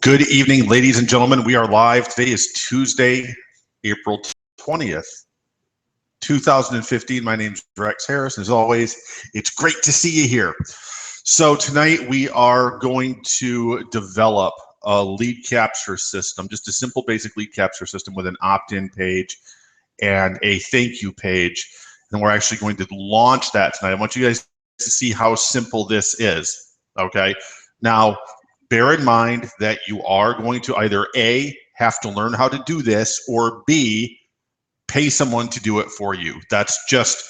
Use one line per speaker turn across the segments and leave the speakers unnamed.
Good evening, ladies and gentlemen. We are live. Today is Tuesday, April 20th, 2015. My name is Rex Harris. As always, it's great to see you here. So tonight we are going to develop a lead capture system, just a simple basic lead capture system with an opt-in page and a thank you page. And we're actually going to launch that tonight. I want you guys to see how simple this is, okay? Now, bear in mind that you are going to either A, have to learn how to do this, or B, pay someone to do it for you. That's just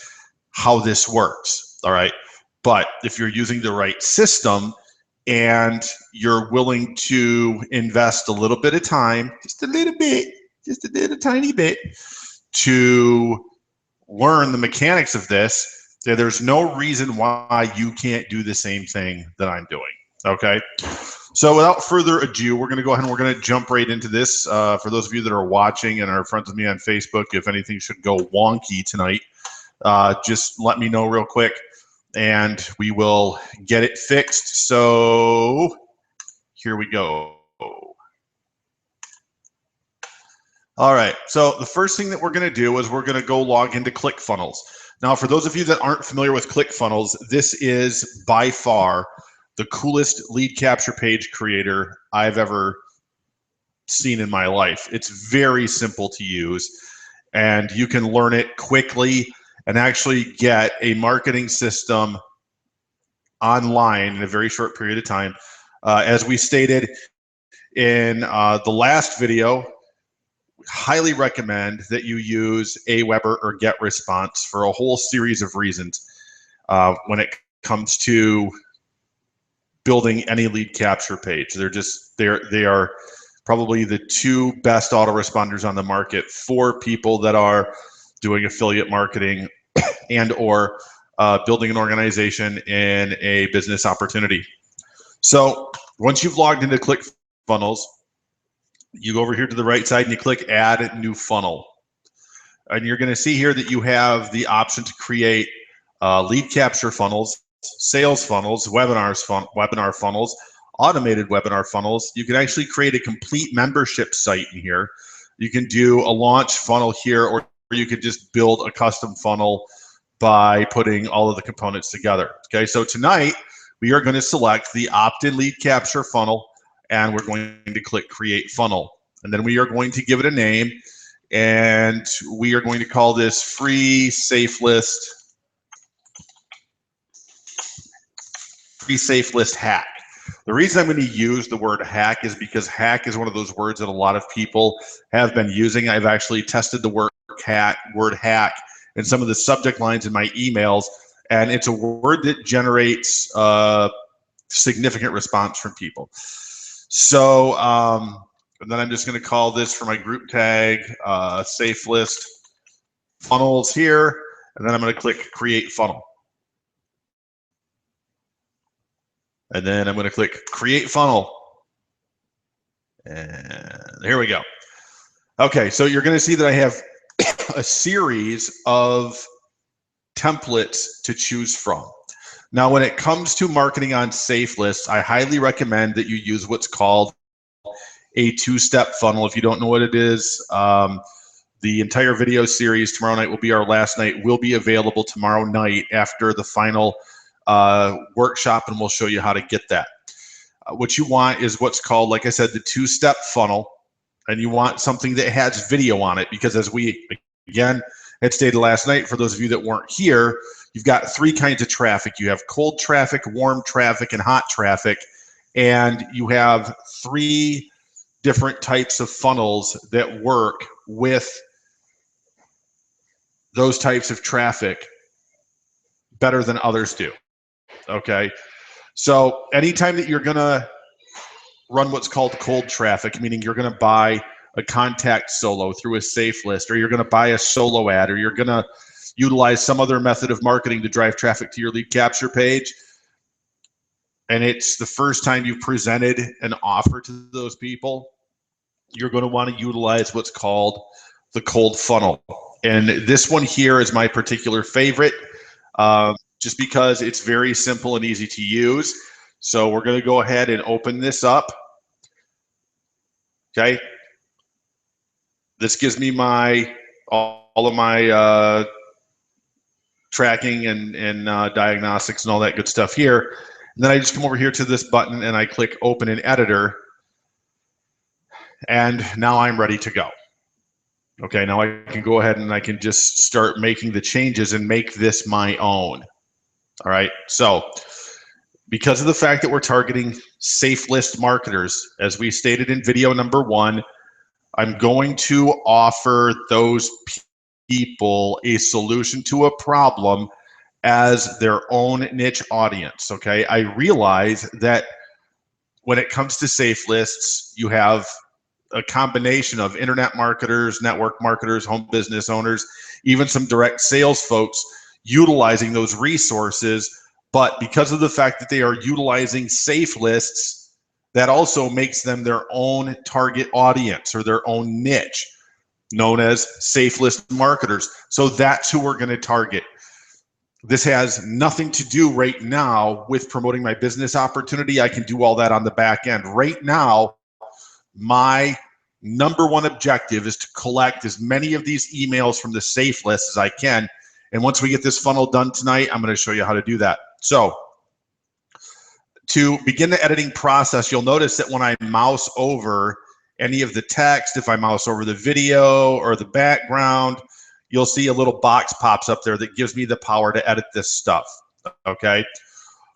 how this works, all right? But if you're using the right system and you're willing to invest a little bit of time, just a little bit, just a little tiny bit, to learn the mechanics of this, there's no reason why you can't do the same thing that I'm doing, okay? So without further ado, we're going to go ahead and we're going to jump right into this. For those of you that are watching and are friends with me on Facebook, if anything should go wonky tonight, just let me know real quick and we will get it fixed. So here we go. All right, so the first thing that we're going to do is we're going to go log into ClickFunnels. Now, for those of you that aren't familiar with ClickFunnels, this is by far the coolest lead capture page creator I've ever seen in my life. It's very simple to use, and you can learn it quickly and actually get a marketing system online in a very short period of time. As we stated in the last video, highly recommend that you use Aweber or GetResponse for a whole series of reasons when it comes to building any lead capture page. They are probably the two best autoresponders on the market for people that are doing affiliate marketing and or building an organization in a business opportunity. So once you've logged into ClickFunnels, you go over here to the right side and you click Add New Funnel. And you're going to see here that you have the option to create lead capture funnels, sales funnels, webinar funnels, automated webinar funnels. You can actually create a complete membership site in here. You can do a launch funnel here, or you could just build a custom funnel by putting all of the components together. Okay, so tonight we are going to select the opt-in lead capture funnel, and we're going to click Create Funnel. And then we are going to give it a name, and we are going to call this Free Safe List hack. The reason I'm going to use the word hack is because hack is one of those words that a lot of people have been using. I've actually tested the word hack in some of the subject lines in my emails, and it's a word that generates significant response from people. So, and then I'm just going to call this for my group tag, Safe List Funnels here, and then I'm going to click Create Funnel. And then I'm going to click Create Funnel. And here we go. Okay, so you're going to see that I have a series of templates to choose from. Now, when it comes to marketing on Safe Lists, I highly recommend that you use what's called a two-step funnel. If you don't know what it is, the entire video series tomorrow night will be our last night, will be available tomorrow night after the final workshop, and we'll show you how to get that. What you want is what's called, like I said, the two-step funnel, and you want something that has video on it, because as we, again, had stated last night, for those of you that weren't here, you've got three kinds of traffic. You have cold traffic, warm traffic, and hot traffic, and you have three different types of funnels that work with those types of traffic better than others do. Okay, so anytime that you're gonna run what's called cold traffic, meaning you're gonna buy a contact solo through a Safe List, or you're gonna buy a solo ad, or you're gonna utilize some other method of marketing to drive traffic to your lead capture page, and it's the first time you've presented an offer to those people, you're going to want to utilize what's called the cold funnel. And this one here is my particular favorite, just because it's very simple and easy to use. So we're going to go ahead and open this up. Okay. This gives me all of my tracking and diagnostics and all that good stuff here. And then I just come over here to this button and I click open in editor. And now I'm ready to go. Okay, now I can go ahead and I can just start making the changes and make this my own. All right, so because of the fact that we're targeting safe list marketers, as we stated in video number 1, I'm going to offer those people a solution to a problem as their own niche audience. Okay, I realize that when it comes to safe lists, you have a combination of internet marketers, network marketers, home business owners, even some direct sales folks utilizing those resources. But because of the fact that they are utilizing safe lists, that also makes them their own target audience or their own niche, known as safe list marketers. So that's who we're going to target. This has nothing to do right now with promoting my business opportunity. I can do all that on the back end. Right now, my number one objective is to collect as many of these emails from the safe list as I can. And once we get this funnel done tonight, I'm going to show you how to do that. So to begin the editing process, you'll notice that when I mouse over any of the text, if I mouse over the video or the background, you'll see a little box pops up there that gives me the power to edit this stuff. Okay.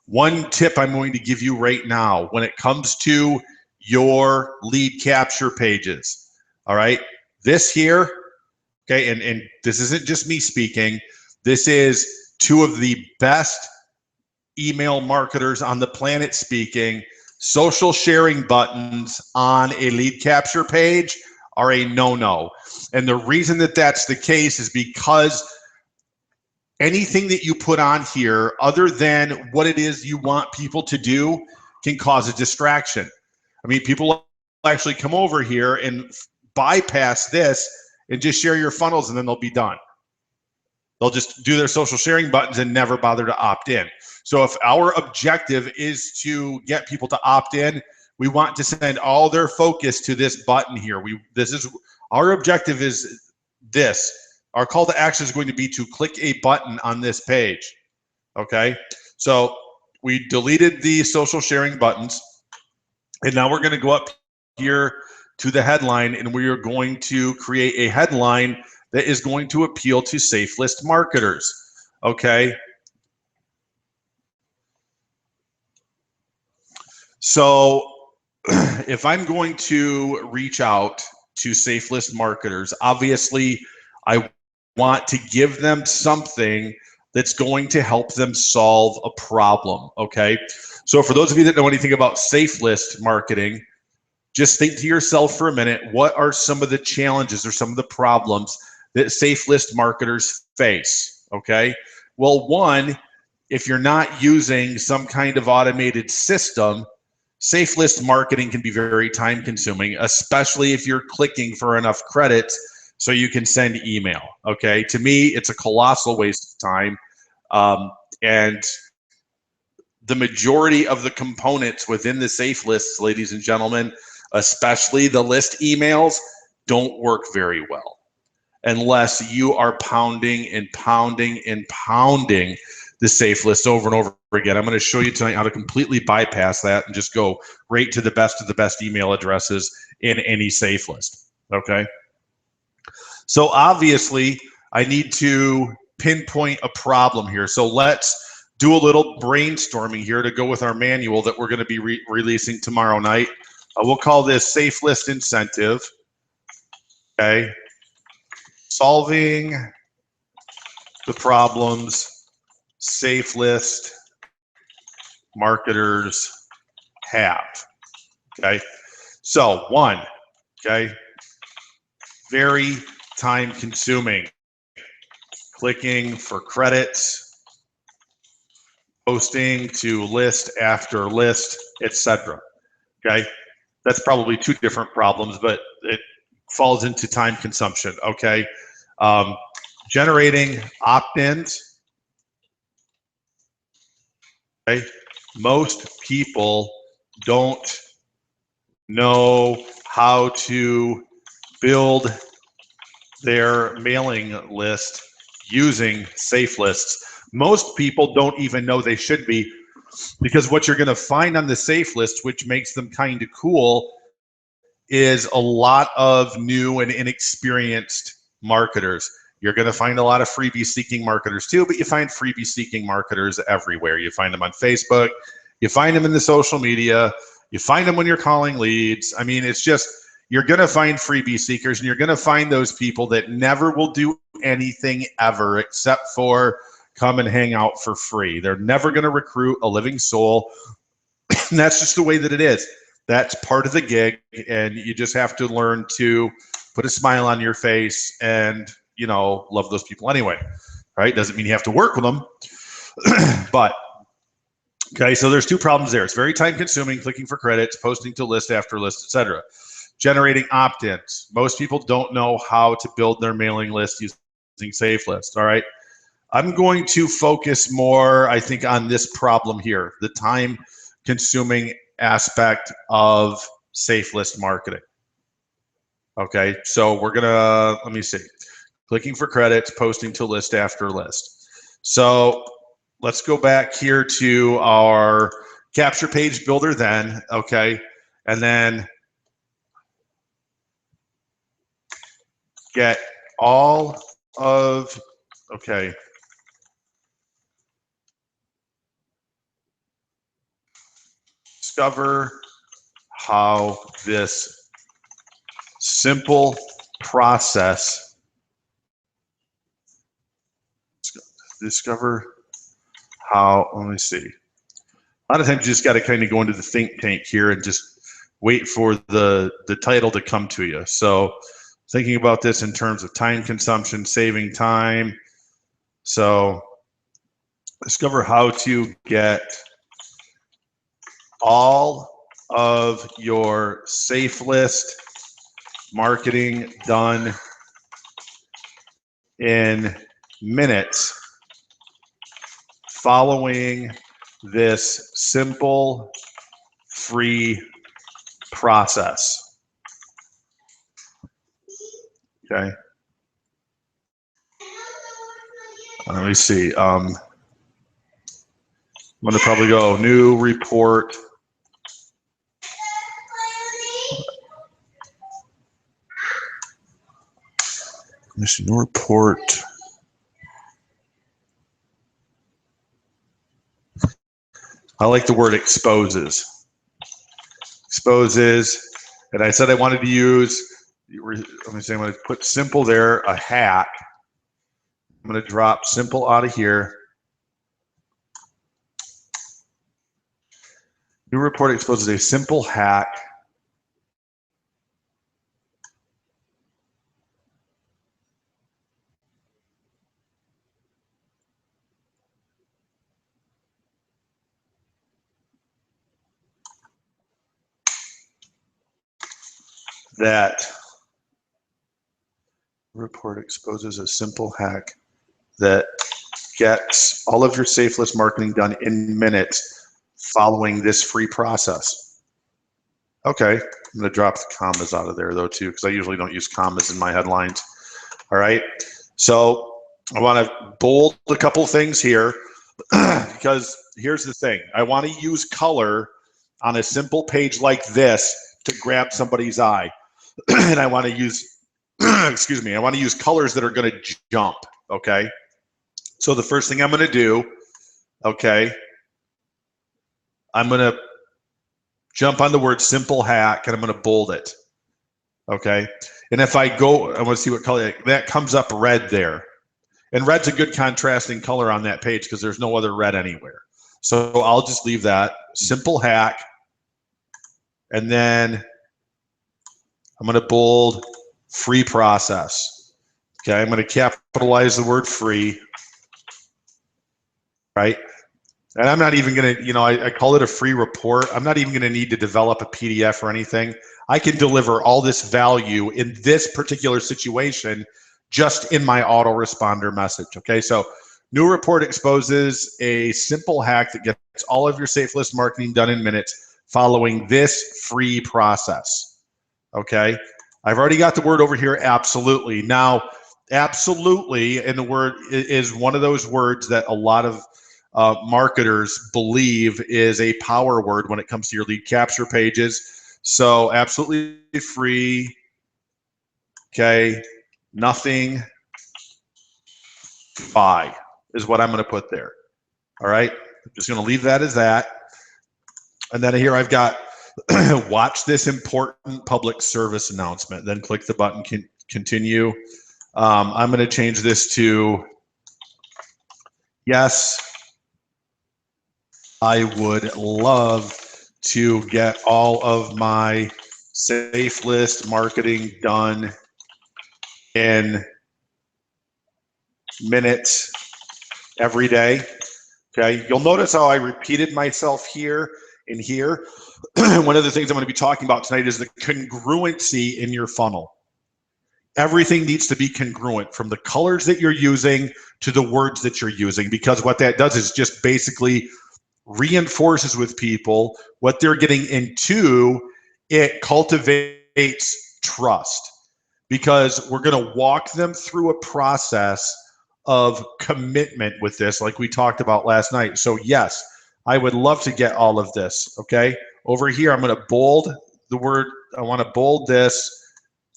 One tip I'm going to give you right now when it comes to your lead capture pages. All right. This here, okay, and this isn't just me speaking. This is two of the best email marketers on the planet speaking. Social sharing buttons on a lead capture page are a no-no. And the reason that that's the case is because anything that you put on here other than what it is you want people to do can cause a distraction. I mean, people actually come over here and bypass this and just share your funnels and then they'll be done. They'll just do their social sharing buttons and never bother to opt in. So if our objective is to get people to opt in, we want to send all their focus to this button here. Our objective is this. Our call to action is going to be to click a button on this page. Okay. So we deleted the social sharing buttons. And now we're going to go up here to the headline and we are going to create a headline that is going to appeal to safe list marketers. Okay. So if I'm going to reach out to safe list marketers, obviously I want to give them something that's going to help them solve a problem. Okay. So for those of you that know anything about safe list marketing, just think to yourself for a minute, what are some of the challenges or some of the problems that safe list marketers face? Okay. Well, one, if you're not using some kind of automated system, safe list marketing can be very time consuming, especially if you're clicking for enough credits so you can send email. Okay. To me, it's a colossal waste of time. And the majority of the components within the safe lists, ladies and gentlemen, especially the list emails, don't work very well unless you are pounding and pounding and pounding the safe list over and over again. I'm going to show you tonight how to completely bypass that and just go right to the best of the best email addresses in any safe list. Okay. So obviously I need to pinpoint a problem here. So let's do a little brainstorming here to go with our manual that we're going to be releasing tomorrow night. We'll call this safe list incentive. Okay. Solving the problems safe list marketers have. Okay. So one, okay, very time consuming. Clicking for credits, posting to list after list, etc. Okay. That's probably two different problems, but it falls into time consumption. Okay. Generating opt-ins. Okay. Most people don't know how to build their mailing list using safe lists. Most people don't even know they should be, because what you're going to find on the safe list, which makes them kind of cool, is a lot of new and inexperienced marketers. You're going to find a lot of freebie seeking marketers too, but you find freebie seeking marketers everywhere. You find them on Facebook, you find them in the social media, you find them when you're calling leads. I mean, it's just, you're going to find freebie seekers, and you're going to find those people that never will do anything ever except for come and hang out for free. They're never going to recruit a living soul. And that's just the way that it is. That's part of the gig, and you just have to learn to put a smile on your face and, you know, love those people anyway, right? Doesn't mean you have to work with them, but okay, so there's two problems there. It's very time consuming, clicking for credits, posting to list after list, etc. Generating opt-ins. Most people don't know how to build their mailing list using safe list, all right? I'm going to focus more, I think, on this problem here, the time consuming aspect of safe list marketing. Okay, so we're gonna, let me see, clicking for credits, posting to list after list. So let's go back here to our capture page builder then, okay, and then get all of, okay, discover how this simple process, discover how, let me see. A lot of times you just got to kind of go into the think tank here and just wait for the title to come to you. So thinking about this in terms of time consumption, saving time. So discover how to get all of your safe list marketing done in minutes following this simple free process. Okay. Let me see. I'm going to probably go new report. Mission report. I like the word exposes. Exposes. And I said I wanted to use, let me say, I'm going to put simple there, a hack. I'm going to drop simple out of here. New report exposes a simple hack that report exposes a simple hack that gets all of your safe list marketing done in minutes following this free process. Okay, I'm going to drop the commas out of there though too, because I usually don't use commas in my headlines. All right, so I want to bold a couple things here because here's the thing. I want to use color on a simple page like this to grab somebody's eye. And I want to use, excuse me, I want to use colors that are going to jump, okay? So the first thing I'm going to do, okay, I'm going to jump on the word simple hack and I'm going to bold it, okay? And if I go, I want to see what color, that comes up red there. And red's a good contrasting color on that page because there's no other red anywhere. So I'll just leave that, simple hack, and then I'm going to bold free process. Okay, I'm going to capitalize the word free, right? And I'm not even going to, you know, I call it a free report. I'm not even going to need to develop a PDF or anything. I can deliver all this value in this particular situation just in my autoresponder message. Okay, so new report exposes a simple hack that gets all of your safe list marketing done in minutes following this free process. Okay. I've already got the word over here, absolutely. Now, absolutely, and the word is one of those words that a lot of marketers believe is a power word when it comes to your lead capture pages. So absolutely free, okay, nothing, buy is what I'm going to put there. All right, I'm just going to leave that as that. And then here I've got watch this important public service announcement. Then click the button, continue. I'm going to change this to yes, I would love to get all of my safe list marketing done in minutes every day. Okay, you'll notice how I repeated myself here and here. One of the things I'm going to be talking about tonight is the congruency in your funnel. Everything needs to be congruent, from the colors that you're using to the words that you're using, because what that does is just basically reinforces with people what they're getting into. It cultivates trust, because we're going to walk them through a process of commitment with this, like we talked about last night. So yes, I would love to get all of this. Okay, over here I'm going to bold the word. I want to bold this.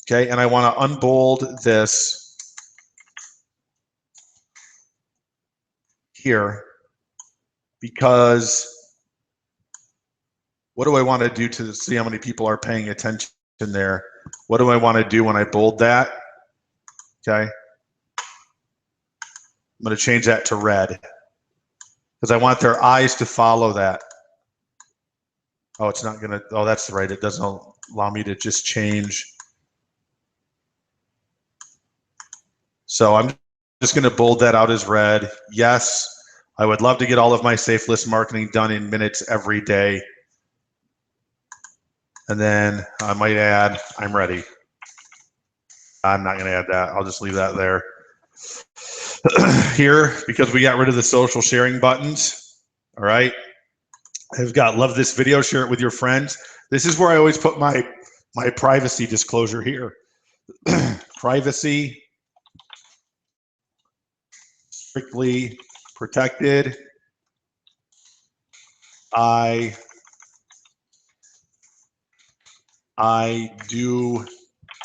Okay, and I want to unbold this here, because what do I want to do to see how many people are paying attention there? What do I want to do when I bold that? Okay, I'm going to change that to red, because I want their eyes to follow that. Oh, it's not going to, oh, that's right. It doesn't allow me to just change. So I'm just going to bold that out as red. Yes, I would love to get all of my safe list marketing done in minutes every day. And then I might add, I'm ready. I'm not going to add that. I'll just leave that there. Here, because we got rid of the social sharing buttons. All right. I've got love this video, share it with your friends. This is where I always put my privacy disclosure here. Privacy, strictly protected. I do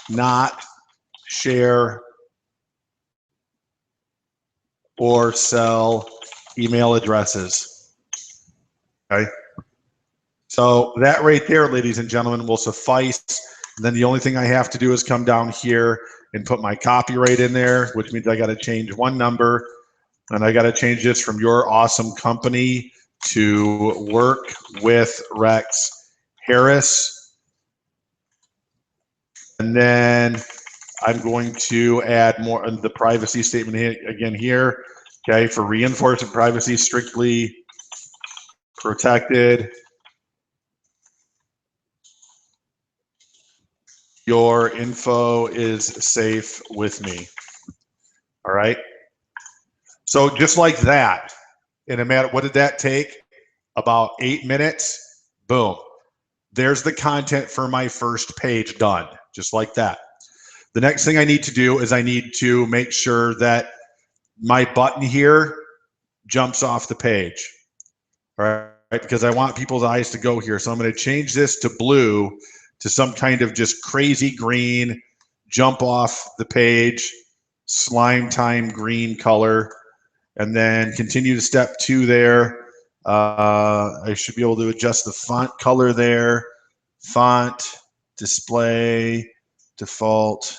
not share or sell email addresses. Okay. So that right there, ladies and gentlemen, will suffice. And then the only thing I have to do is come down here and put my copyright in there, which means I got to change one number, and I got to change this from your awesome company to work with Rex Harris. And then I'm going to add more of the privacy statement again here. Okay, for reinforcement privacy, strictly protected. Your info is safe with me. All right. So just like that, in a matter, what did that take? About 8 minutes. Boom. There's the content for my first page done, just like that. The next thing I need to do is I need to make sure that my button here jumps off the page. All right. Because I want people's eyes to go here. So I'm going to change this to blue, to some kind of just crazy green, jump off the page, slime time green color, and then continue to step 2 there. I should be able to adjust the font color there. Font, display, default,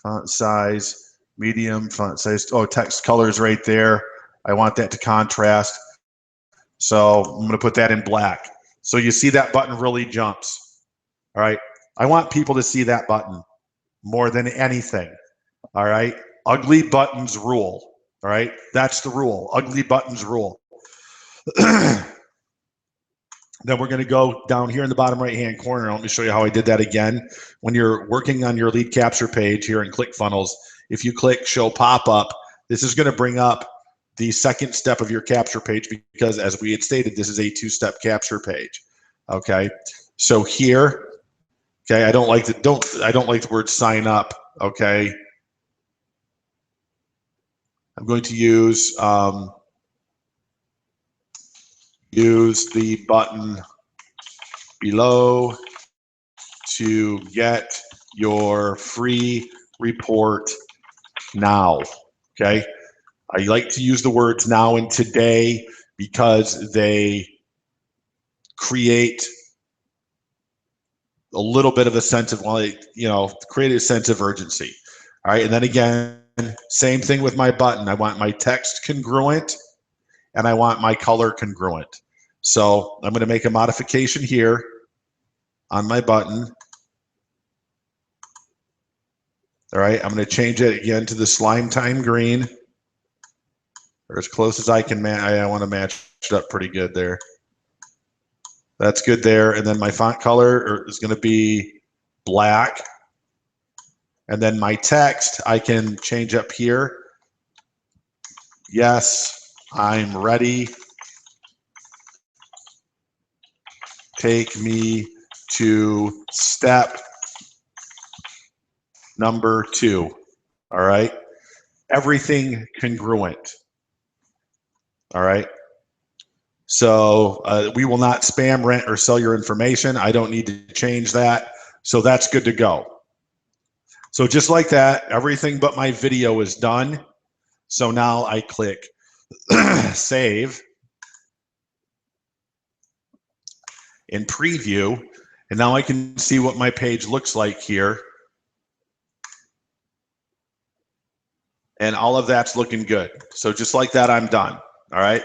font size, medium, font size. Oh, text colors right there. I want that to contrast. So I'm going to put that in black. So you see that button really jumps. All right. I want people to see that button more than anything. All right. Ugly buttons rule. All right. That's the rule. Ugly buttons rule. Then we're going to go down here in the bottom right hand corner. Let me show you how I did that again. When you're working on your lead capture page here in ClickFunnels, if you click show pop-up, this is going to bring up the second step of your capture page, because as we had stated, this is a 2-step capture page. Okay, so here Okay, I don't like the word sign up. Okay, I'm going to use the button below to get your free report now. Okay, I like to use the words now and today because they create a little bit of a sense of, create a sense of urgency. All right, and then again, same thing with my button. I want my text congruent and I want my color congruent. So I'm going to make a modification here on my button. All right, I'm going to change it again to the slime time green, or as close as I can. I want to match it up pretty good there. That's good there. And then my font color is going to be black. And then my text, I can change up here. Yes, I'm ready. Take me to step number 2. All right. Everything congruent. All right. So we will not spam, rent, or sell your information. I don't need to change that. So that's good to go. So just like that, everything but my video is done. So now I click save in preview. And now I can see what my page looks like here. And all of that's looking good. So just like that, I'm done. All right.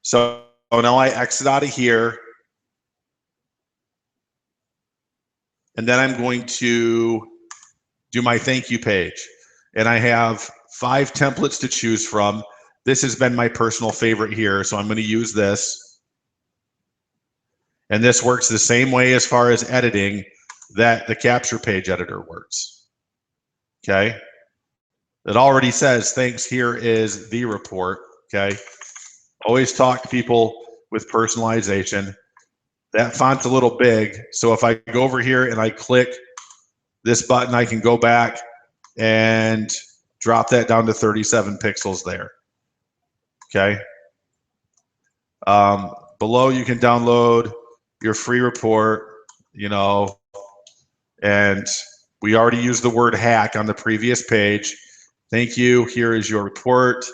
So now I exit out of here. And then I'm going to do my thank you page. And I have 5 templates to choose from. This has been my personal favorite here, so I'm going to use this. And this works the same way as far as editing that the capture page editor works. Okay. It already says, thanks, here is the report. Okay. Always talk to people with personalization. That font's a little big, so if I go over here and I click this button, I can go back and drop that down to 37 pixels there. Okay. Below, you can download your free report, and we already used the word hack on the previous page. Thank you. Here is your report.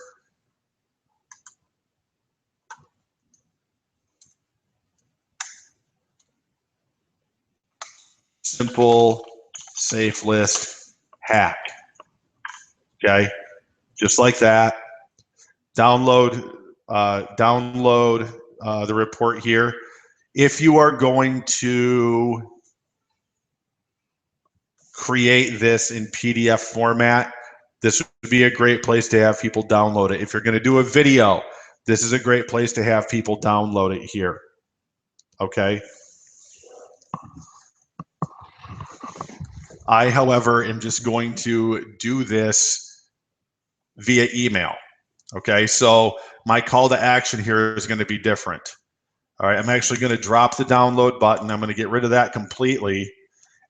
Simple, safe list hack. Okay, just like that. Download the report here. If you are going to create this in PDF format, this would be a great place to have people download it. If you're going to do a video, this is a great place to have people download it here. Okay. I, however, am just going to do this via email. Okay, so my call to action here is going to be different. All right, I'm actually going to drop the download button. I'm going to get rid of that completely.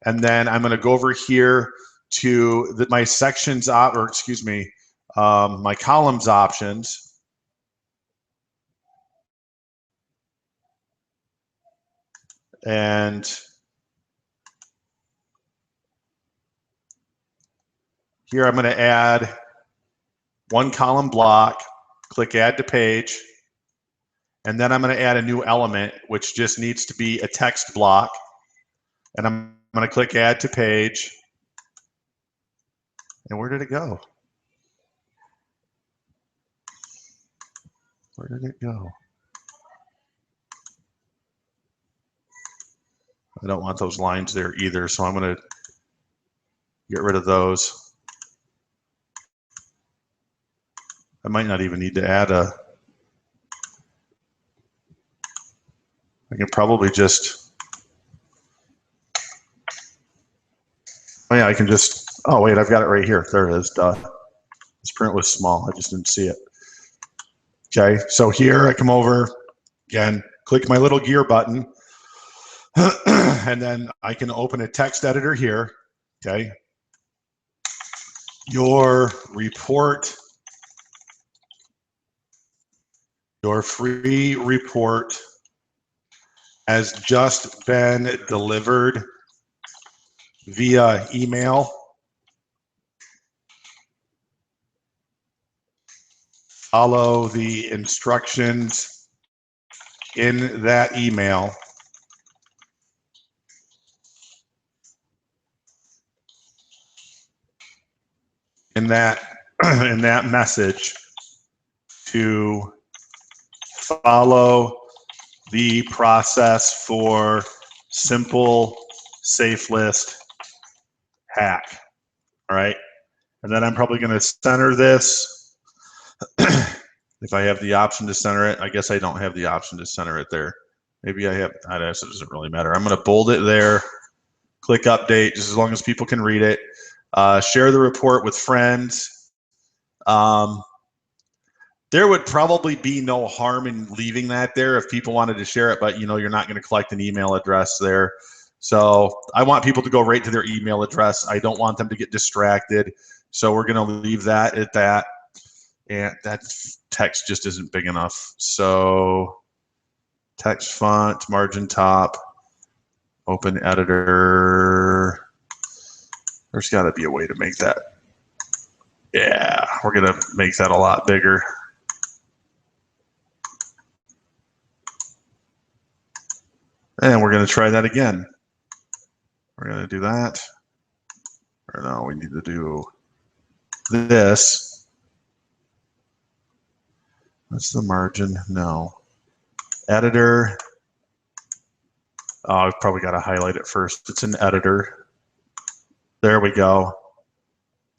And then I'm going to go over here to my sections, my columns options. And here I'm going to add one column block, click add to page. And then I'm going to add a new element, which just needs to be a text block. And I'm going to click add to page. And where did it go? Where did it go? I don't want those lines there either, so I'm going to get rid of those. I might not even need to add I can probably just, I can just, oh wait, I've got it right here. There it is, duh. This print was small, I just didn't see it. Okay, so here I come over, again, click my little gear button. And then I can open a text editor here, okay? Your report, your free report has just been delivered via email. Follow the instructions in that email. In that message to follow the process for simple safe list hack. All right. And then I'm probably going to center this. If I have the option to center it, I guess I don't have the option to center it there. Maybe I have, I guess it doesn't really matter. I'm going to bold it there, click update, just as long as people can read it. Share the report with friends. There would probably be no harm in leaving that there if people wanted to share it, but you're not going to collect an email address there. So I want people to go right to their email address. I don't want them to get distracted. So we're going to leave that at that. And that text just isn't big enough. So text font, margin top, open editor. There's got to be a way to make that. Yeah, we're going to make that a lot bigger. And we're going to try that again. We're going to do that. Or no, we need to do this. What's the margin? No. Editor. Oh, I've probably got to highlight it first. It's an editor. There we go.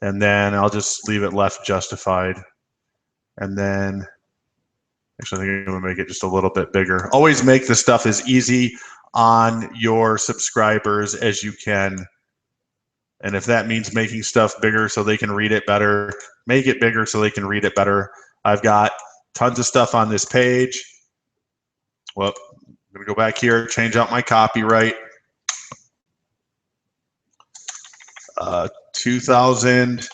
And then I'll just leave it left justified. And then, actually, I think I'm going to make it just a little bit bigger. Always make the stuff as easy on your subscribers as you can. And if that means making stuff bigger so they can read it better, make it bigger so they can read it better. I've got tons of stuff on this page. Well, I'm going to go back here, change out my copyright. 2000.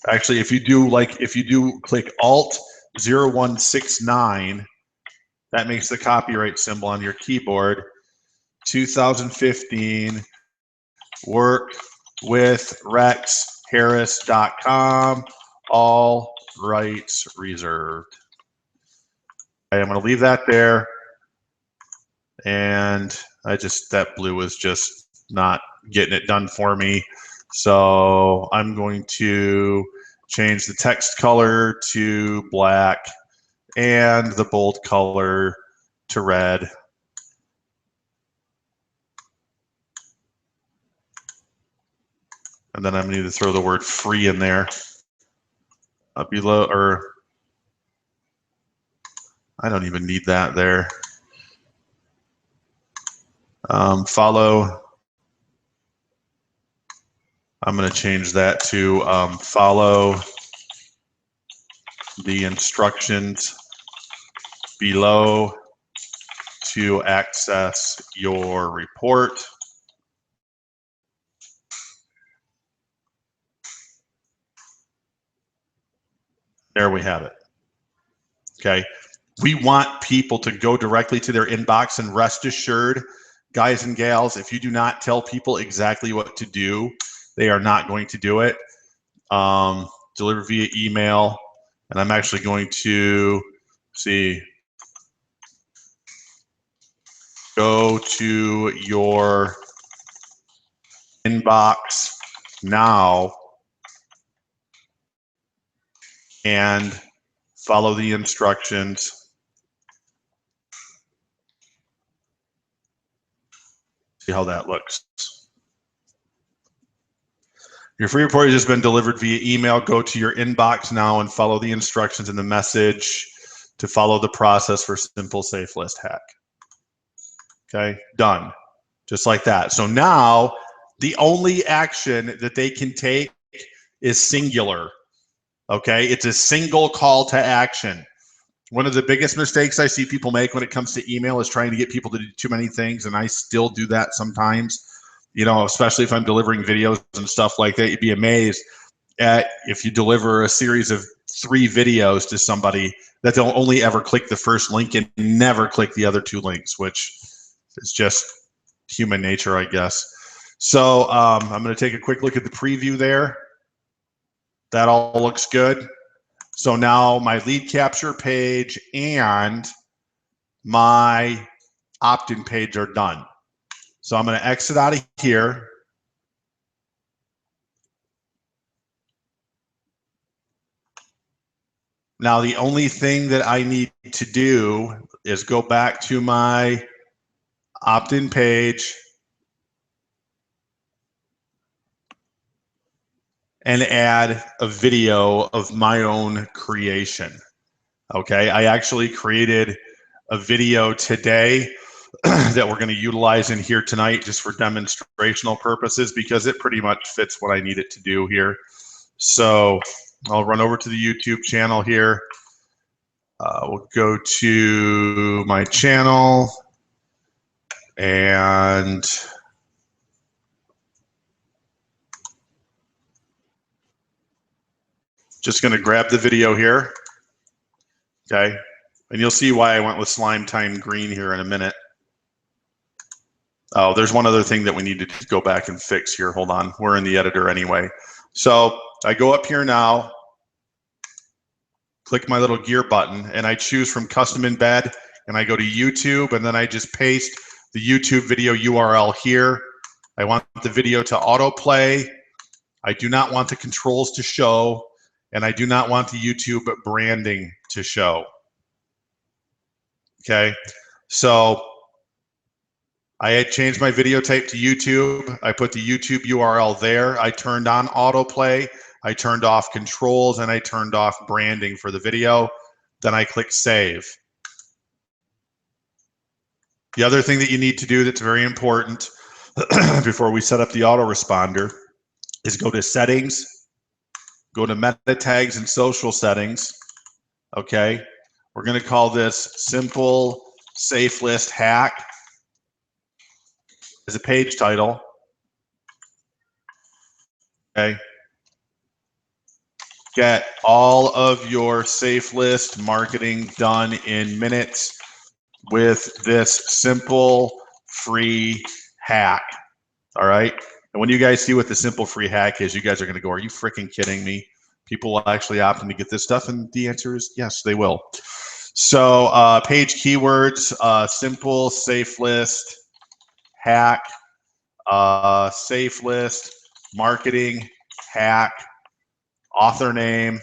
Actually, if you do click Alt 0169, that makes the copyright symbol on your keyboard. 2015, work with rexharris.com, all rights reserved. Okay, I'm going to leave that there. And that blue is just not getting it done for me. So I'm going to change the text color to black and the bold color to red. And then I'm going to need to throw the word free in there. Below, or I don't even need that there. Follow. I'm going to change that to follow the instructions below to access your report. There we have it. Okay. We want people to go directly to their inbox, and rest assured, guys and gals, if you do not tell people exactly what to do, they are not going to do it. Deliver via email. And I'm actually going to go to your inbox now and follow the instructions. See how that looks. Your free report has just been delivered via email. Go to your inbox now and follow the instructions in the message to follow the process for simple safe list hack. Okay, done. Just like that. So now the only action that they can take is singular. Okay, it's a single call to action. One of the biggest mistakes I see people make when it comes to email is trying to get people to do too many things, and I still do that sometimes. You know, especially if I'm delivering videos and stuff like that, you'd be amazed at if you deliver a series of 3 videos to somebody that they'll only ever click the first link and never click the other 2 links, which is just human nature, I guess. So I'm going to take a quick look at the preview there. That all looks good. So now my lead capture page and my opt-in page are done. So I'm going to exit out of here. Now the only thing that I need to do is go back to my opt-in page and add a video of my own creation. Okay, I actually created a video today that we're going to utilize in here tonight just for demonstrational purposes because it pretty much fits what I need it to do here. So I'll run over to the YouTube channel here. We'll go to my channel and just going to grab the video here. Okay, and you'll see why I went with Slime Time Green here in a minute. Oh, there's one other thing that we need to go back and fix here. Hold on, we're in the editor anyway. So I go up here now, click my little gear button, and I choose from custom embed, and I go to YouTube, and then I just paste the YouTube video URL here. I want the video to autoplay. I do not want the controls to show, and I do not want the YouTube branding to show. Okay, so I had changed my video type to YouTube. I put the YouTube URL there. I turned on autoplay. I turned off controls, and I turned off branding for the video. Then I click save. The other thing that you need to do that's very important before we set up the autoresponder is go to settings, go to meta tags and social settings. Okay, we're going to call this simple safe list hack as a page title. Okay, get all of your safe list marketing done in minutes with this simple free hack. All right, and when you guys see what the simple free hack is, you guys are going to go, are you freaking kidding me? People will actually opt in to get this stuff, and the answer is yes, they will. So page keywords, simple safe list hack, safe list marketing hack, author name,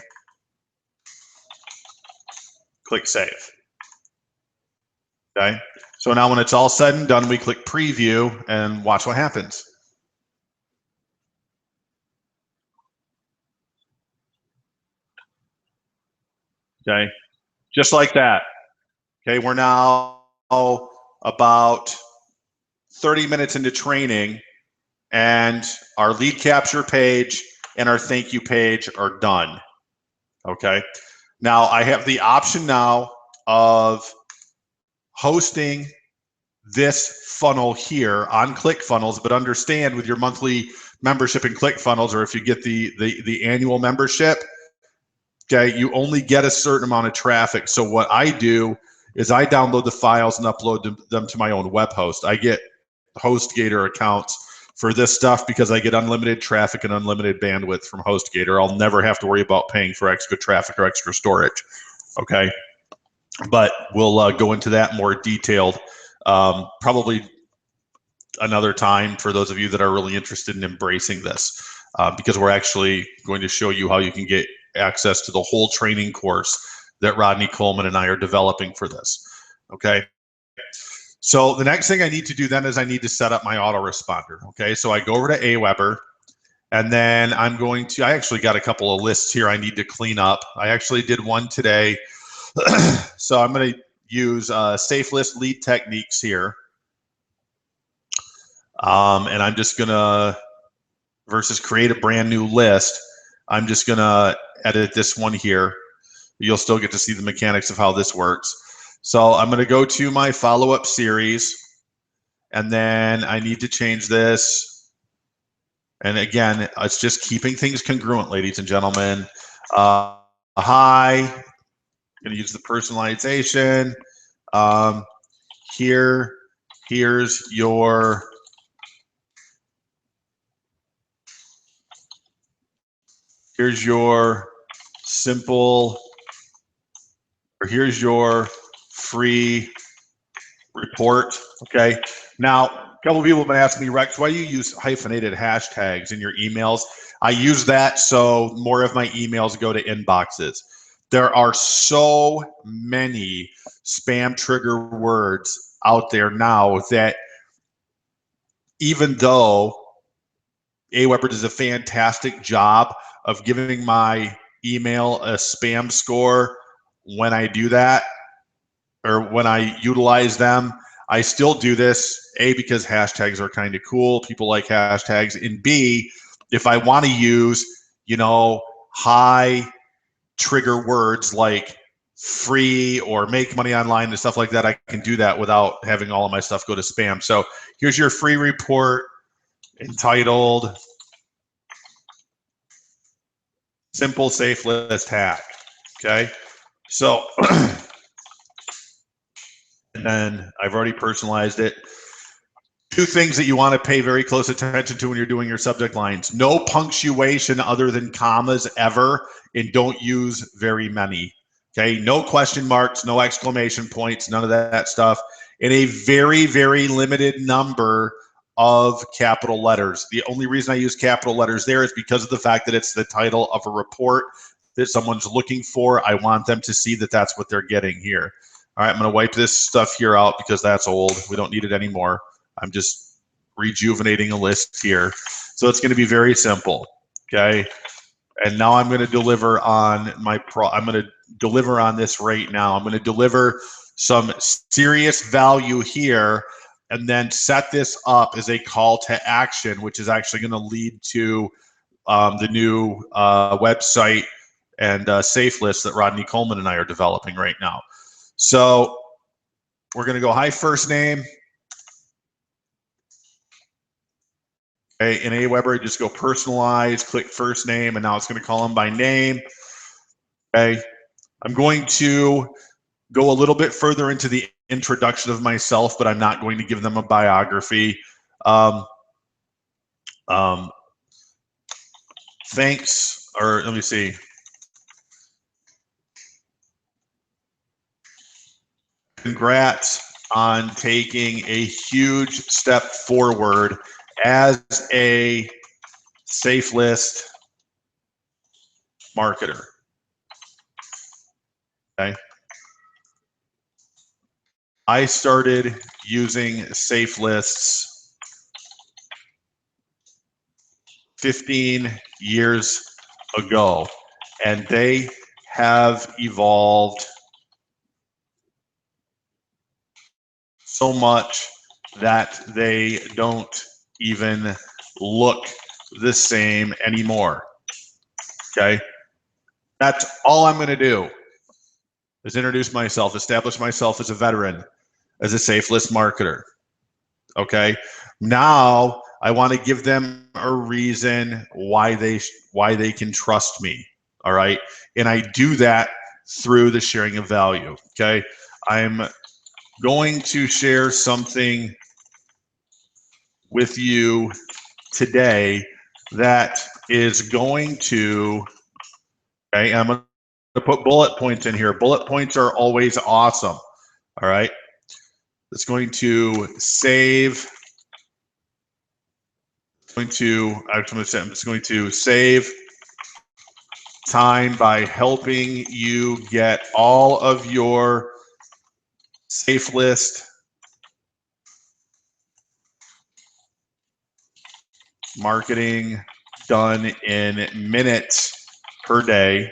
click save. Okay, so now when it's all said and done, we click preview and watch what happens. Okay, just like that. Okay, we're now about 30 minutes into training, and our lead capture page and our thank you page are done. Okay, now I have the option now of hosting this funnel here on ClickFunnels, but understand with your monthly membership in ClickFunnels, or if you get the annual membership, okay, you only get a certain amount of traffic. So what I do is I download the files and upload them to my own web host. I get HostGator accounts for this stuff because I get unlimited traffic and unlimited bandwidth from HostGator. I'll never have to worry about paying for extra traffic or extra storage. Okay, but we'll go into that more detailed probably another time for those of you that are really interested in embracing this, because we're actually going to show you how you can get access to the whole training course that Rodney Coleman and I are developing for this. Okay, so the next thing I need to do then is I need to set up my autoresponder. Okay, so I go over to Aweber, and then I'm going to, I actually got a couple of lists here I need to clean up. I actually did one today. So I'm going to use safe list lead techniques here. And I'm just going to, versus create a brand new list, I'm just going to edit this one here. You'll still get to see the mechanics of how this works. So I'm going to go to my follow-up series, and then I need to change this. And again, it's just keeping things congruent, ladies and gentlemen. Hi, I'm going to use the personalization. Here's your simple, or here's your free report. Okay. Now, a couple of people have been asking me, Rex, why do you use hyphenated hashtags in your emails? I use that so more of my emails go to inboxes. There are so many spam trigger words out there now that even though Aweber does a fantastic job of giving my email a spam score when I do that, or when I utilize them, I still do this, A, because hashtags are kind of cool. People like hashtags. And B, if I want to use, high trigger words like free or make money online and stuff like that, I can do that without having all of my stuff go to spam. So here's your free report entitled Simple Safe List Hack. Okay. So, and then I've already personalized it. Two things that you want to pay very close attention to when you're doing your subject lines. No punctuation other than commas ever, and don't use very many. Okay, no question marks, no exclamation points, none of that stuff. And a very, very limited number of capital letters. The only reason I use capital letters there is because of the fact that it's the title of a report that someone's looking for. I want them to see that that's what they're getting here. All right, I'm going to wipe this stuff here out because that's old. We don't need it anymore. I'm just rejuvenating a list here. So it's going to be very simple, okay? And now I'm going to deliver on I'm going to deliver on this right now. I'm going to deliver some serious value here and then set this up as a call to action, which is actually going to lead to the new website and safe list that Rodney Coleman and I are developing right now. So we're going to go hi first name. Okay, in Aweber, just go personalize, click first name, and now it's going to call them by name. Okay, I'm going to go a little bit further into the introduction of myself, but I'm not going to give them a biography. Thanks, or let me see. Congrats on taking a huge step forward as a safe list marketer. Okay. I started using safe lists 15 years ago, and they have evolved so much that they don't even look the same anymore. Okay. That's all I'm going to do is introduce myself, establish myself as a veteran, as a safe list marketer. Okay. Now I want to give them a reason why they can trust me. All right. And I do that through the sharing of value. Okay. I'm going to share something with you today that is going to, okay, I'm going to put bullet points in here. Bullet points are always awesome. All right. It's going to save, I'm just going to save time by helping you get all of your safe list marketing done in minutes per day.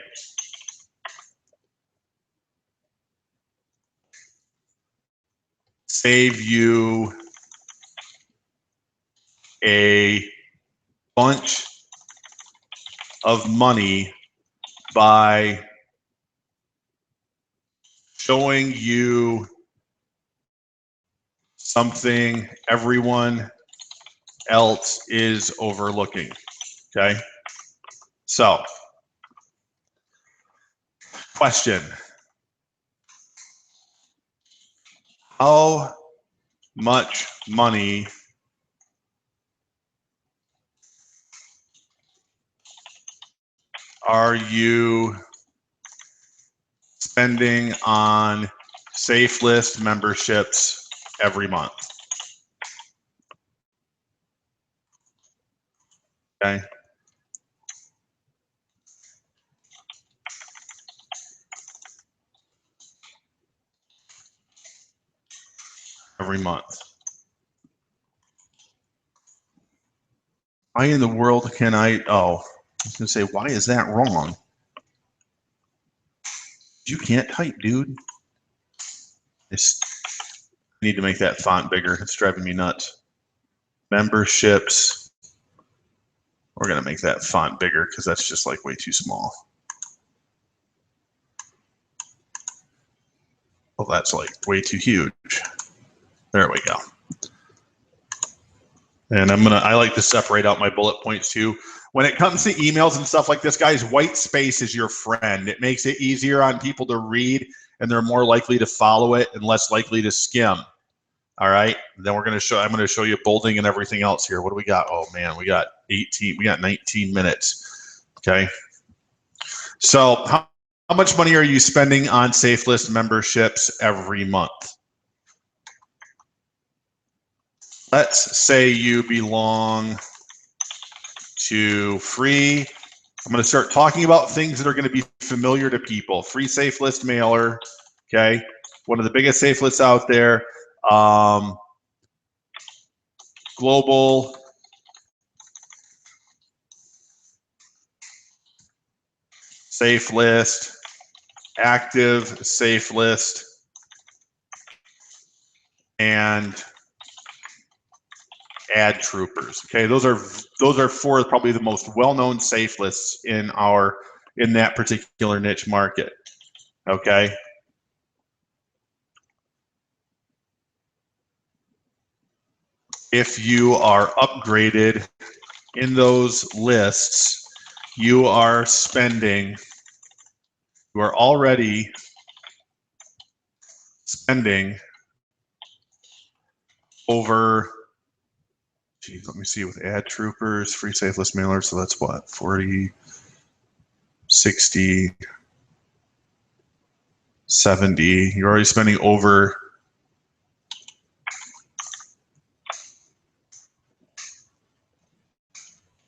Save you a bunch of money by showing you something everyone else is overlooking. Okay. So, question. How much money are you spending on Safe List memberships every month? Okay. Every month. Why in the world can I was gonna say, why is that wrong? You can't type, dude. I need to make that font bigger. It's driving me nuts. Memberships. We're gonna make that font bigger because that's just like way too small. Well, that's like way too huge. There we go. And I like to separate out my bullet points too. When it comes to emails and stuff like this, guys, white space is your friend. It makes it easier on people to read, and they're more likely to follow it and less likely to skim. All right. Then I'm going to show you bolding and everything else here. What do we got? Oh man, we got 19 minutes. Okay. So how much money are you spending on Safe List memberships every month? Let's say you belong to free. I'm going to start talking about things that are going to be familiar to people. Free Safe List mailer. Okay. One of the biggest safe lists out there. Global Safe List, active Safe List, and ad troopers. Okay, those are four probably the most well-known safe lists in that particular niche market. Okay. If you are upgraded in those lists, you are already spending over, geez, let me see, with ad troopers, free safe list mailers, so that's what, 40, 60, 70, you're already spending over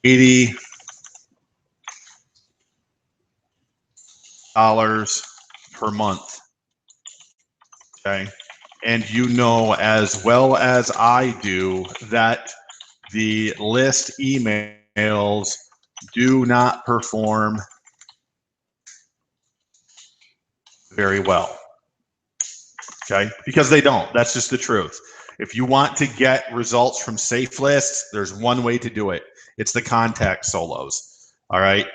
$80 per month. Okay. And you know as well as I do that the list emails do not perform very well. Okay, because they don't. That's just the truth. If you want to get results from safe lists, there's one way to do it. It's the contact solos. All right.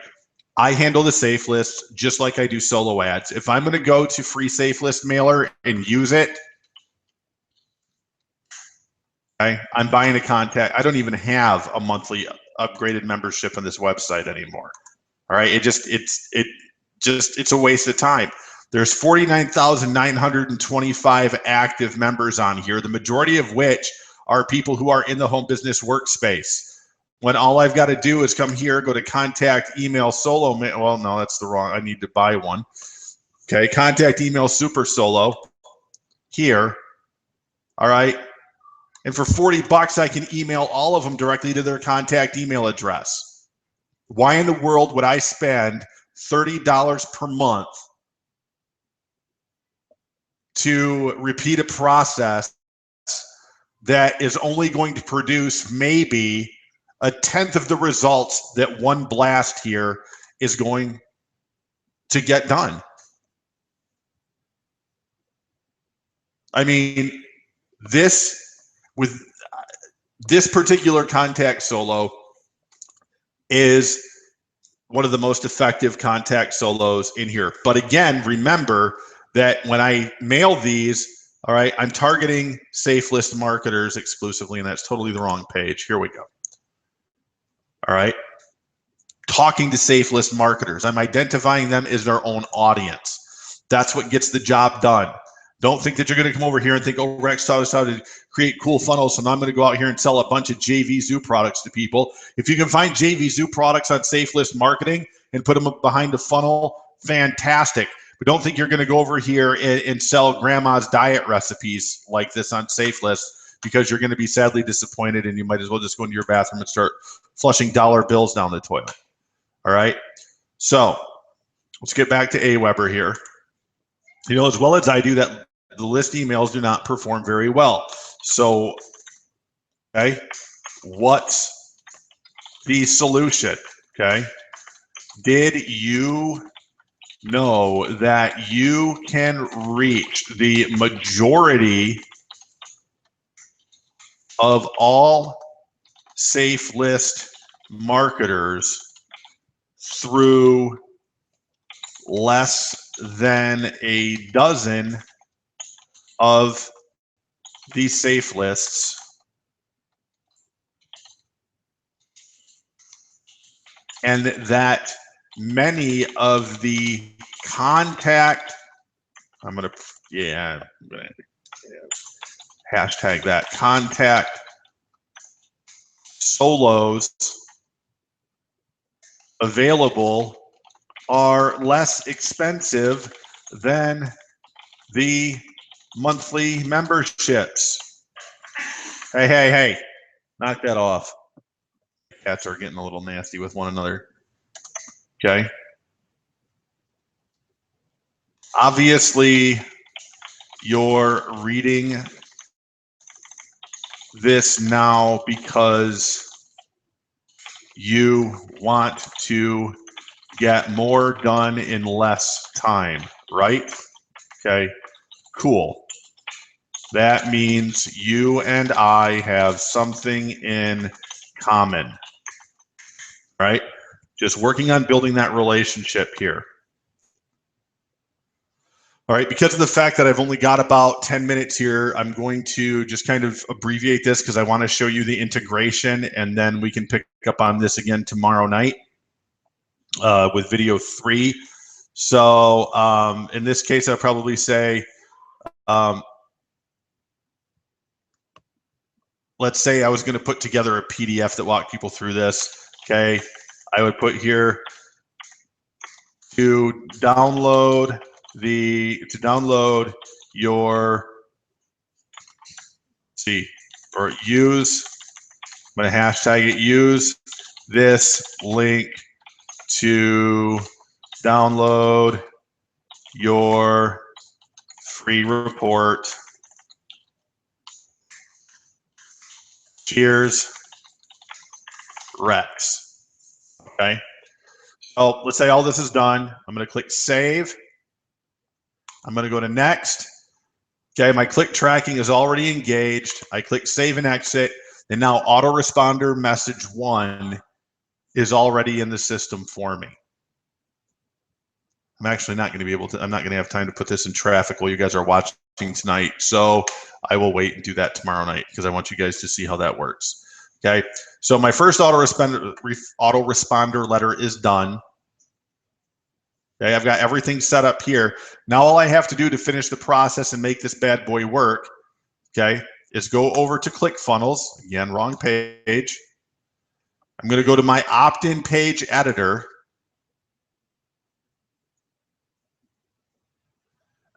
I handle the safe list just like I do solo ads. If I'm going to go to free safe list mailer and use it, okay, I'm buying a contact. I don't even have a monthly upgraded membership on this website anymore. All right. It's a waste of time. There's 49,925 active members on here, the majority of which are people who are in the home business workspace. When all I've got to do is come here, go to contact email solo. Well, no, that's the wrong. I need to buy one. Okay, contact email super solo here. All right. And for $40, I can email all of them directly to their contact email address. Why in the world would I spend $30 per month to repeat a process that is only going to produce maybe a tenth of the results that one blast here is going to get done? I mean, with this particular contact solo is one of the most effective contact solos in here. But again, remember that when I mail these, all right, I'm targeting safe list marketers exclusively, and that's totally the wrong page. Here we go. All right. Talking to safe list marketers. I'm identifying them as their own audience. That's what gets the job done. Don't think that you're going to come over here and think, oh, Rex taught us how to create cool funnels, so now I'm going to go out here and sell a bunch of JV Zoo products to people. If you can find JV Zoo products on safe list marketing and put them behind the funnel, fantastic. But don't think you're going to go over here and sell grandma's diet recipes like this on safe list, because you're going to be sadly disappointed, and you might as well just go into your bathroom and start flushing dollar bills down the toilet. All right. So let's get back to Aweber here. You know, as well as I do, that the list emails do not perform very well. So, okay, what's the solution? Okay. Did you know that you can reach the majority of all safe list marketers through less than a dozen of these safe lists? And that many of the contact, I'm gonna hashtag that, contact solos available are less expensive than the monthly memberships. Hey, knock that off. Cats are getting a little nasty with one another. Okay. Obviously, you're reading this now because you want to get more done in less time, right? Okay, cool. That means you and I have something in common, right? Just working on building that relationship here. All right, because of the fact that I've only got about 10 minutes here, I'm going to just kind of abbreviate this because I want to show you the integration, and then we can pick up on this again tomorrow night with video 3. So in this case, I'll probably say, let's say I was going to put together a PDF that walked people through this. Okay, I would put here to download your or use, I'm going to hashtag it, use this link to download your free report. Cheers, Rex. Okay. So let's say all this is done. I'm going to click save. I'm going to go to next. Okay, my click tracking is already engaged. I click save and exit, and now autoresponder message 1 is already in the system for me. I'm actually not going to be able to, I'm not going to have time to put this in traffic while you guys are watching tonight. So I will wait and do that tomorrow night because I want you guys to see how that works. Okay, so my first autoresponder letter is done. Okay, I've got everything set up here. Now all I have to do to finish the process and make this bad boy work, okay, is go over to ClickFunnels. Again, wrong page. I'm going to go to my opt-in page editor.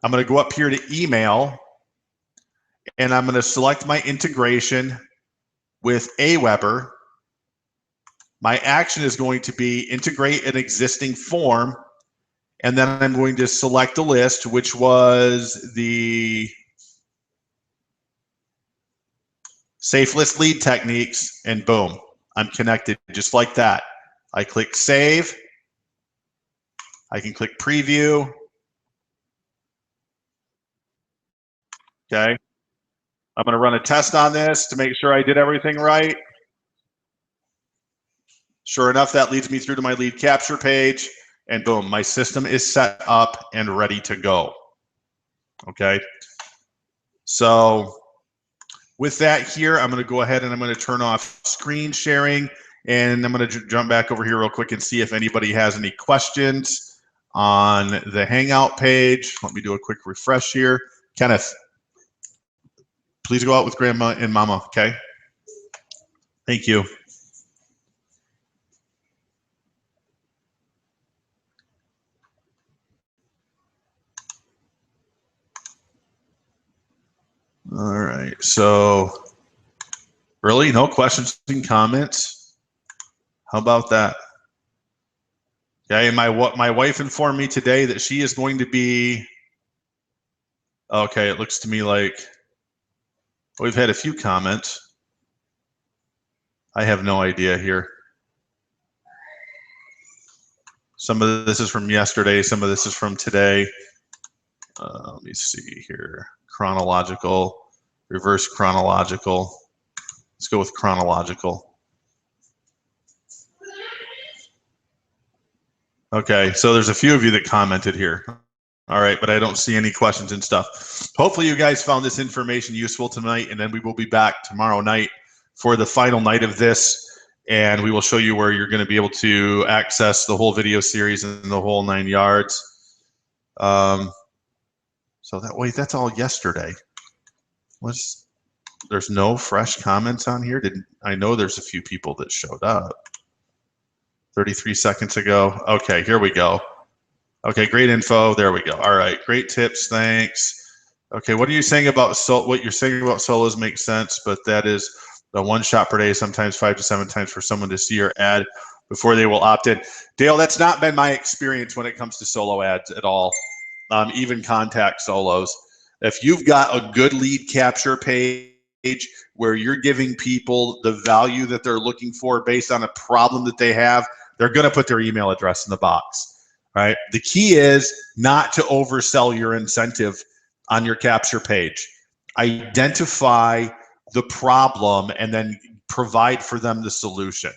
I'm going to go up here to email, and I'm going to select my integration with Aweber. My action is going to be integrate an existing form, and then I'm going to select a list, which was the safe list lead techniques, and boom, I'm connected just like that. I click save. I can click preview. Okay. I'm going to run a test on this to make sure I did everything right. Sure enough, that leads me through to my lead capture page, and boom, my system is set up and ready to go. Okay. So with that here, I'm going to go ahead and I'm going to turn off screen sharing, and I'm going to jump back over here real quick and see if anybody has any questions on the Hangout page. Let me do a quick refresh here. Kenneth, please go out with Grandma and Mama, okay? Thank you. All right, so really no questions and comments? How about that? Okay, my wife informed me today that she is going to be, okay, it looks to me like we've had a few comments. I have no idea here. Some of this is from yesterday, some of this is from today. Let me see here. Chronological, reverse chronological. Let's go with chronological. Okay, so there's a few of you that commented here. All right, but I don't see any questions and stuff. Hopefully you guys found this information useful tonight, and then we will be back tomorrow night for the final night of this, and we will show you where you're going to be able to access the whole video series and the whole 9 yards. So that way, that's all yesterday. There's no fresh comments on here? I know there's a few people that showed up. 33 seconds ago. Okay, here we go. Okay, great info. There we go. All right, great tips. Thanks. Okay, what are you saying about what you're saying about solos makes sense, but that is the 1 shot per day, sometimes 5 to 7 times for someone to see your ad before they will opt in. Dale, that's not been my experience when it comes to solo ads at all, even contact solos. If you've got a good lead capture page where you're giving people the value that they're looking for based on a problem that they have, they're going to put their email address in the box, right? The key is not to oversell your incentive on your capture page. Identify the problem and then provide for them the solution.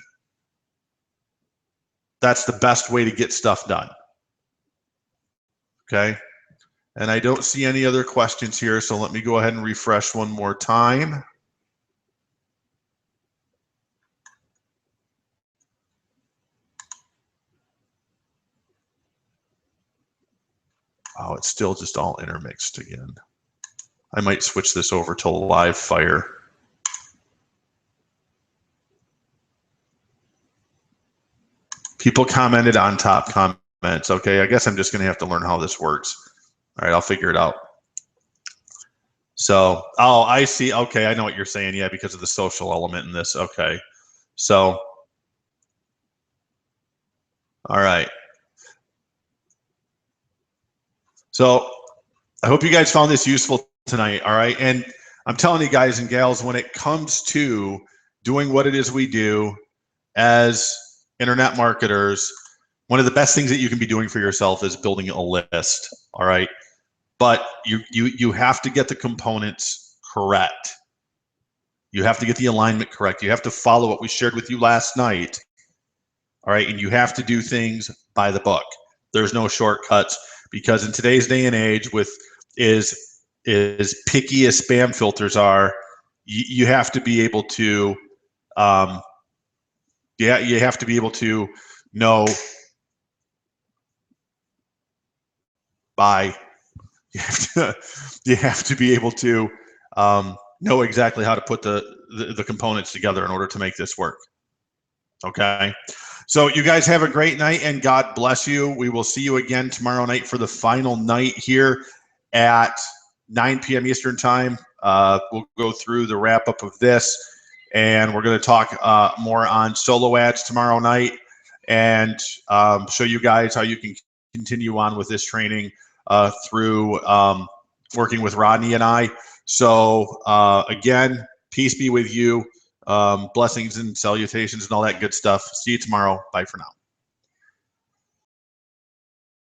That's the best way to get stuff done. Okay. And I don't see any other questions here, so let me go ahead and refresh one more time. Oh, it's still just all intermixed again. I might switch this over to live fire. People commented on top comments. Okay, I guess I'm just going to have to learn how this works. All right, I'll figure it out. So, oh, I see. Okay, I know what you're saying. Yeah, because of the social element in this. Okay, so, all right. So, I hope you guys found this useful tonight. All right, and I'm telling you guys and gals, when it comes to doing what it is we do as internet marketers, one of the best things that you can be doing for yourself is building a list. All right, but you have to get the components correct. You have to get the alignment correct. You have to follow what we shared with you last night. All right, and you have to do things by the book. There's no shortcuts, because in today's day and age, with as picky as spam filters are, you have to be able to you have to be able to know you have to be able to know exactly how to put the components together in order to make this work. Okay, so you guys have a great night, and God bless you. We will see you again tomorrow night for the final night here at 9 p.m. Eastern time. We'll go through the wrap up of this, and we're going to talk more on solo ads tomorrow night, and show you guys how you can continue on with this training through working with Rodney and I. So again, peace be with you. Blessings and salutations and all that good stuff. See you tomorrow. Bye for now.